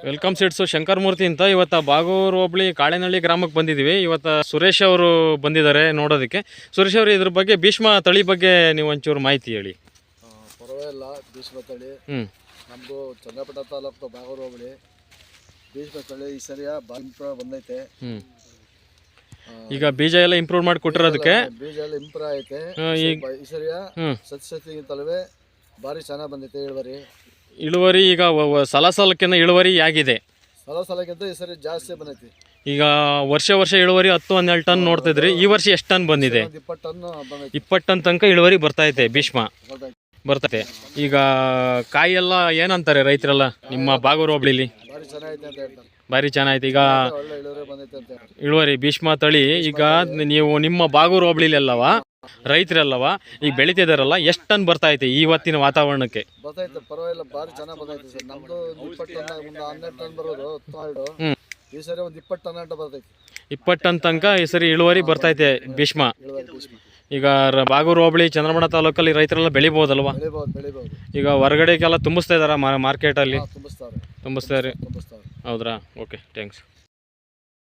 Welcome seeds Shankar ಮೂರ್ತಿ ಅಂತ ಇವತ್ತು ಬಾಗೂರು ಹೋಬಳಿ ಕಾಳೆನಹಳ್ಳಿ ಗ್ರಾಮಕ್ಕೆ ಬಂದಿದ್ದೀವಿ. ಇವತ್ತು ಸುರೇಶ್ ಅವರು ಬಂದಿದ್ದಾರೆ ನೋಡೋದಕ್ಕೆ. ಸುರೇಶ್ ಅವರು ಇದ್ರ ಬಗ್ಗೆ ಭೀಷ್ಮ ತಳಿ ಬಗ್ಗೆ ನೀವು ಒಂಚೂರು ಮಾಹಿತಿ ಹೇಳಿ. ಪರವಾಗಿಲ್ಲ, ಭೀಷ್ಮ ತಳಿ ನಮ್ಮದು ಚನ್ನಪಟ್ಟಣ ತಾಲೂಕು ಬಾಗೂರು ಹೋಬಳಿ. ಭೀಷ್ಮ ತಳಿ ಈ ಸರಿಯ ಬಂದೈತೆ. ಈಗ ಬೀಜ ಎಲ್ಲ ಇಂಪ್ರೂವ್ ಮಾಡಿ ಕೊಟ್ಟಿರೋದಕ್ಕೆ ಬೀಜ ಎಲ್ಲ ಇಂಪ್ರೂವ್ ಐತೆ. ಈ ಸರಿಯ ಸತಿಗಿಂತಲೇ ಭಾರಿ ಚೆನ್ನಾಗಿ ಬಂದೈತೆ ಇಳುವರಿ. ಈಗ ಸಲಕ್ಕಿಂತ ಇಳುವರಿ ಆಗಿದೆ. ಸಲಕ್ಕಿಂತ ಈ ಸರಿ ಜಾಸ್ತಿ ಬಂದೈತಿ. ಈಗ ವರ್ಷ ಇಳುವರಿ 10-12 ಟನ್ ನೋಡ್ತಿದ್ರಿ. ಈ ವರ್ಷ ಎಷ್ಟು ಟನ್ ಬಂದಿದೆ? 20 ಟನ್ ಬಂದೈತಿ. 20 ಟನ್ ತನಕ ಇಳುವರಿ ಬರ್ತೈತೆ ಭೀಷ್ಮ ಬರ್ತೈತೆ. ಈಗ ಕಾಯಿ ಎಲ್ಲ ಏನಂತಾರೆ ರೈತರೆಲ್ಲ ನಿಮ್ಮ ಬಾಗೂರು ಹೋಬಳಿಲಿ? ಭಾರಿ ಚೆನ್ನಾಗೈತೆ. ಈಗ ಇಳುವರಿ ಭೀಷ್ಮ ತಳಿ ಈಗ ನೀವು ನಿಮ್ಮ ಬಾಗೂರು ಹೋಬಳಿಲಿ ಅಲ್ಲವ ರೈತರಲ್ಲವ ಈಗ ಬೆಳಿತಿದಾರಲ್ಲ, ಎಷ್ಟು ಟನ್ ಬರ್ತೈತೆ ಇವತ್ತಿನ ವಾತಾವರಣಕ್ಕೆ? ಬರ್ತೈತೆ, ಪರವಾಗಿಲ್ಲ, ಭಾರಿ ಚೆನ್ನಾಗಿ ಬರ್ತೈತೆ ಸರ್. ನಮ್ದು 20 ಟನ್, 12 ಟನ್ ಬರೋದು. ಈ ಸರಿ ಒಂದು 20 ಟನ್ ಅಂತ ಬರ್ತೈತೆ. 20 ಟನ್ ತನಕ ಈ ಸರಿ ಇಳುವರಿ ಬರ್ತೈತೆ ಭೀಷ್ಮ. ಈಗ ಬಾಗೂರು ಹೋಬಳಿ ಚಂದ್ರಮಣ ತಾಲೂಕಲ್ಲಿ ರೈತರೆಲ್ಲ ಬೆಳಿಬೋದಲ್ವಾ? ಈಗ ಹೊರಗಡೆಗೆಲ್ಲ ತುಂಬಿಸ್ತಾ ಇದಾರ ಮಾರ್ಕೆಟಲ್ಲಿ? ತುಂಬಿಸ್ತಾರೆ. ಹೌದ್ರಾ? Okay, thanks.